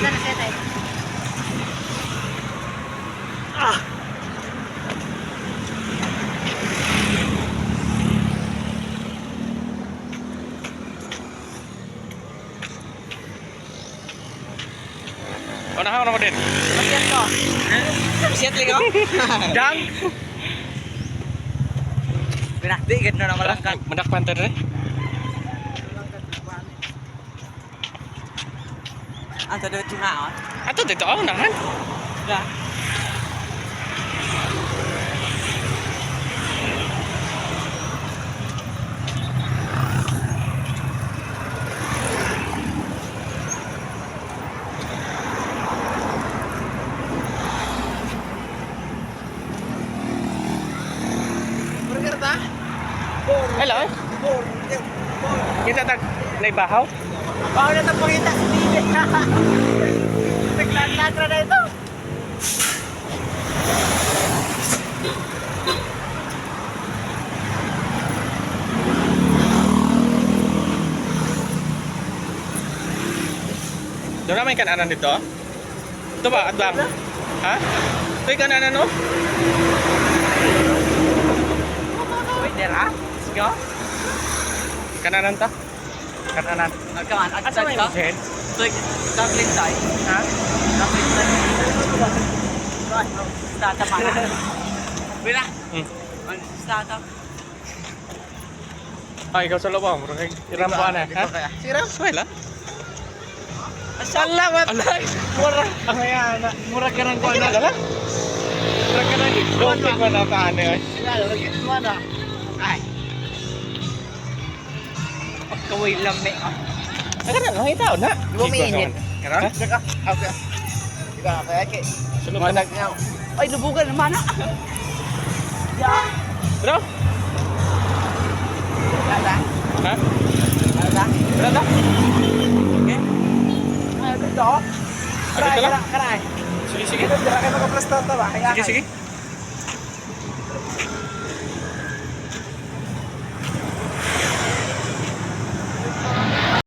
sana set ay. Ah. Unahan ako din. Masyat ko. Masyat ligo. Dang. Pinakdi gid na malangkag. Mandakpan ta rin. Ang tado tingaon. Ato dito ako naman. Ga. Burger ta? Hello. Kita tag naibahaw. Bago na ito pakita sa TV. Naglalag na ito. Doon naman yung kananan dito. Ito ba? Adbang? Ha? Ito yung kananan no? Wait there ha? Let's go. Kananan ta? Kananan. Come on, Asa may head? So, dumpling side. Ha? Dumpling side. Stata pa na. Bila. Stata. Ay, ikaw sa loob mo. Irampuan na. Ha? Siram? Swela? Salamat. Alay! Mura. Ang ayan na. Mura ka ng Ano ka lang? Mura ka ng Don't ko na paano yun. Mana? Ay. Pagkaway lami ah. Ano na? Nakita ko na. Di ba may init? Karon? Saka. Okay. Di ba kaya kay? Sunod ka na. Ay, lubugan naman ah. Ya. Bro? Ada. Ha? Ada. Berapa? Okay. Ay, dito. Dito lang? Karay. Sige, sige. Dito, dito kayo mag-press to ba? Sige, sige.